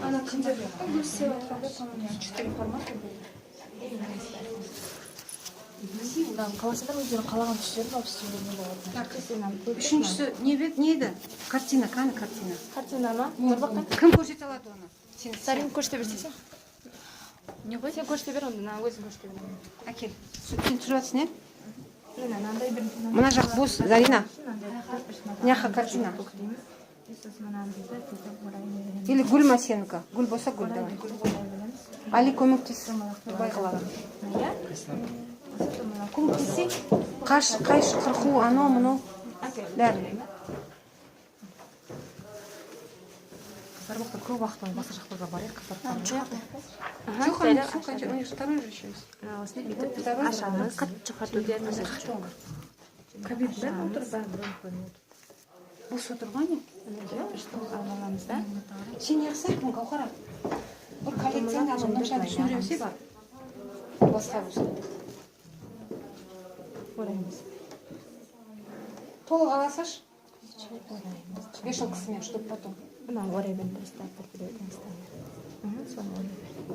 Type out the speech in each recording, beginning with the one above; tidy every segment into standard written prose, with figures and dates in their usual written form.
Она консервировала. Все отправляют 4 формата. Қаласындар өздері қалаған түстерін алып істеуге не болады? Үшіншісі не еді? Картина, қане картина? Картина ма? Бір баққан? Кім көрсете алады оны? Сарин көрсете берсесе? Не ғой? Сен көрсете бер онда, өзің көрсете бер. Әкел, сен түсіріп жатсың, е? Мынандай бір... Мына жақ бос, Зарина. Мняха картина. Или гүл ма сенікі? Гүл болса гүл давай. Али көмектес. Нұрбай қылады. Көмектесе? Қаш, қырқу, анау, мұнау. Бәрін. Қыздар бақта көп уақыттан басқа жақтарға барайық, қыздар. Жоқ, ана су қанша, у них второй же еще есть. Осыны бүйтіп, ашамыз, жұқарту деріміз. Кабинет бәрі отыр, бәрі. Бос отырған не? Аламыз да? Сен яқсайсың, Гаухара. Бір коллекцияны алып, мыншаны түсіндіресе бар. Басқа болсын. Ораймыз. Толық аласаш? Вешалкасымен, чтоб потом. Мына орай берді, ұстап біреуден ұстап. Соны орай берді.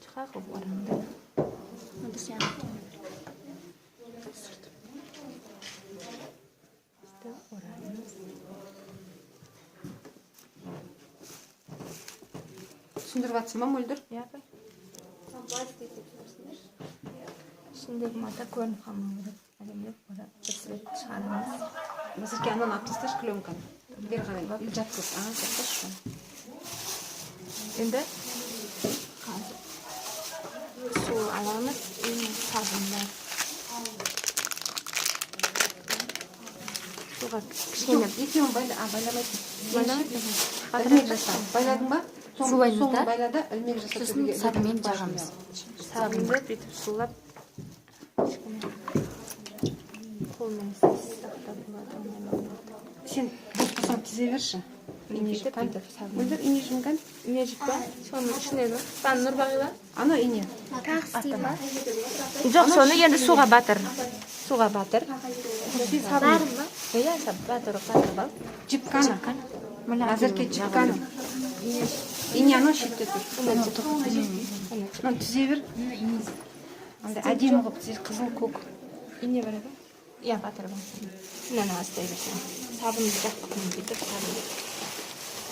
Шыға қып орамды. Біз яқты. Түсіндіріп атсың ба, мөлдір? Япы. Ішіндегі мата көрініп қалмау керек. Әлемдеп, бір свет шығарамыз. Назерке, анан алып тасташы пленканы. Бері қарай, жатқыз. Жатқыз. Енді су аламыз, сабындар. Суға кішкене... Екеуін байламайсың. Байламайсың? Ілмек жаса. Байладың ба? Сулаймыз да? Соңын байлада, ілмек жаса. Сосын сабынмен жағамыз. Сабынды бүйтіп сулап, қолмен сақтап болады. Сен бос-босам тізе берші. Ине жіпқан. Мөлдір, ине жіпқан? Ине жіппа? Соның ішіне ме? Сан Нұр бағила? Ана ине. Тақсти ба? Жоқ, соны енді суға батыр. Суға батыр. Барын ба? Иә, батыр ба? Жіпқаны. Назерке жіпқаны. Ине ана шетте тұр. Мына тізе бер. Әдемі қып тізе, қызыл көк. Ине бар ба? Иә, батыр ба. Мынаны астай берсем. Сабынды жақпақпен бүйтіп сабынды.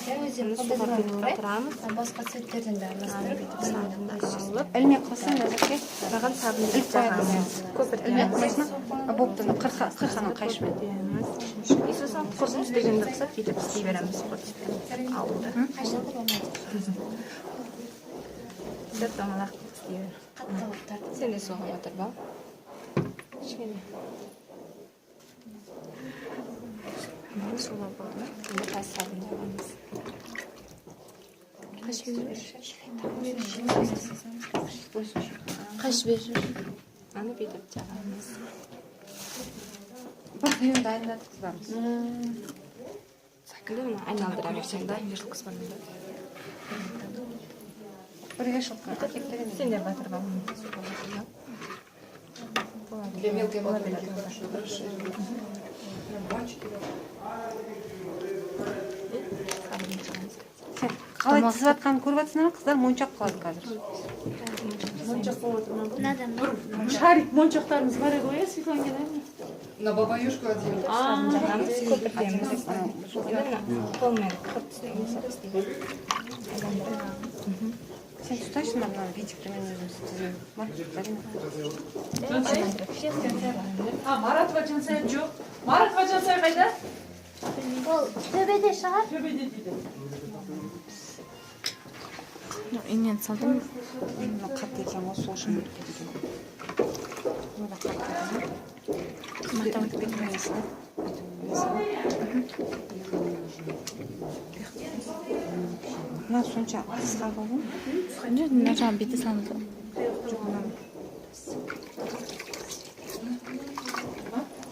Суға бүйтіп батырамыз. Басқа цветтерден де араластырып. Сабынды алып. Ілмек қылсаң, Назерке. Маған сабынды жағамыз. Көпіртеміз. Ілмек қылсың, боптың қырқаны қайшымен. И сосын құртын істегенді қысып, бүйтіп істей береміз құртын ауылды. Бір домалақ істей бер. Сен де соға батыр ба? Кішкене. Суға болды. Енді қай сабын жағамыз. Қаш беріп. Аны бүйтіп жағамыз. Бір құйын дайындадық қыздарымыз. Сәкілі оны айналдыра берсең да, ешіл қыспанында. Бір ешілқа әкеп беремін. Сендер батыр ба? Суға батыр ба? Для мелкой маленькой. Қалай тізіп атқанын көріп атсыңдар ма, қыздар моншақ қалады қазір. Моншақ болады. Надо ма? Шарик моншақтарымыз бар еді ғой, Светлана Геннадьевна? На бабаюшку один. Жағамыз көпіртеміз. Қолмен құртысымен істей бер. Сен тұтайсың ба мынаны видикті мен өзім тізбеймін. А, Маратова Жансая жоқ. Маратова Жансая қайда? Ол төбеде шығар. Төбеде дейді. Инен салдым. Қатты екен ғой, сол үшін өтіп кеткен. Мында қатты екен. Мақтау өтіп кеткен. Мына сонша қысқа қалың. Жоқ, мына жағын беті салды.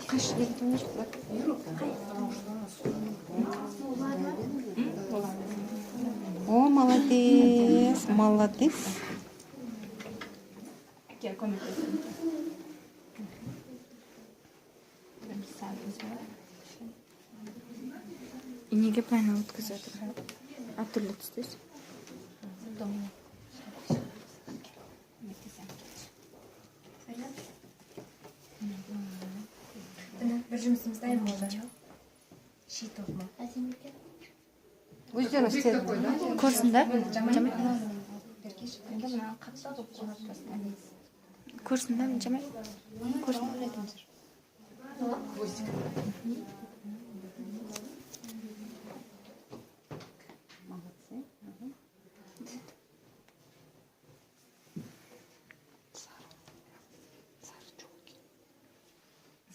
Қаш еттің өш бұлат. О, молодец, молодец. Әке, көмектесін. Ине неге пайна өткізіп жатыр? Әртүрлі түстес. Міне бір жұмысымыз дайын болды. Ши тоқыма. Өздерің Крик істедіңіз. такой, да? Көрсін да? Жамай. Көрсін да, жамай. Гвоздик.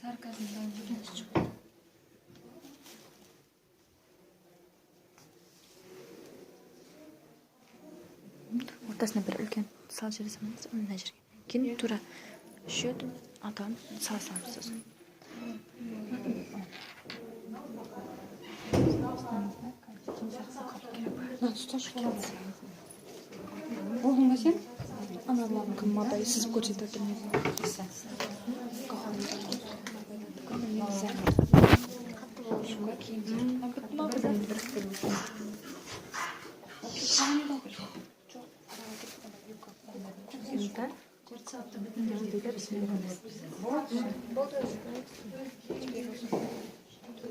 Сарказм дайын болды. Ортасына бір үлкен сал жерге саламыз, мына жерге. Кейін тура шөт, атам сал саламыз сосын. Болдың ба сен? Аналарың кім матай сызып көрсетіп отыр не?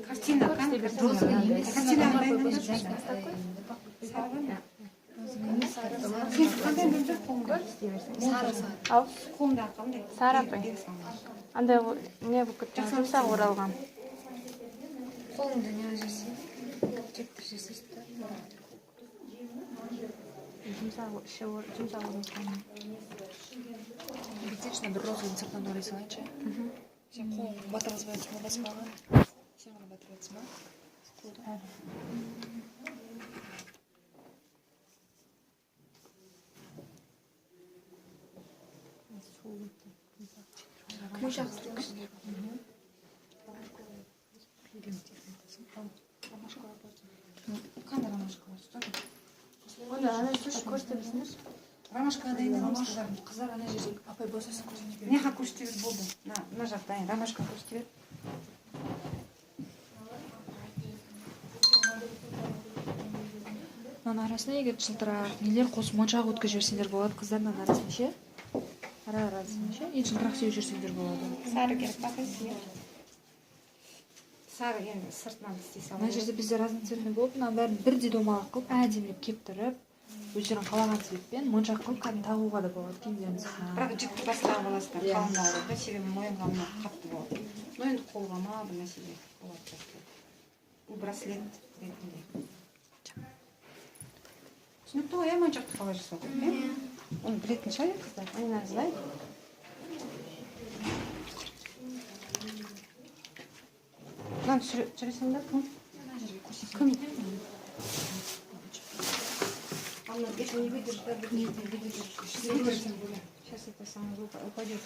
Картина, Ал, сары апай. Андай не болып кеткен, жұмсақ оралған. Қолыңды не жүрсің? Жеп жүрсіз. Жұмсақ оралған. Бетешно бір розовый сыртынан орай салайыншы. Сен қолың батырғызбай жатсың, басып алған. Сен ғана батырып жатсың ба? Жұмшақ. Қандай ромашкалар ұстады? Онда ана көрсетесіңдер. Ромашка дайын емес қыздар ана жерде апай босасын көрсетіп бер. Неға көрсетіп бер болды. Мына жақ дайын. Ромашка көрсетіп бер. Мынаның арасына егер жылтырақ нелер қосып моншақ өткізіп жіберсеңдер болады. Қыздардың арасына ше. Арасына ше. Ең жылтырақ сеуіп жүрсеңдер болады. Сары керек пақайсы. Сары енді сыртынан істей салып. Мына жерде бізде разноцветный болып, мынаның бәрін бірдей домалақ қылып, әдемілеп кептіріп, өздерің қалаған цветпен моншақ қылып кәдімгі тағуға да болады киімдеріңізге. Бірақ жіпті басқа боласыздар, қалыңдау да, себебі мойынға мына қатты болады. Но енді қолға ма бір нәрсеге болады. Бұл браслет ретінде. Түсінікті ғой, моншақты қалай жасау? Оны білетін шығар қыздар? Они нас знают. Мынаны түсіресіңдер, кім? Кім? Сейчас это самое упадет.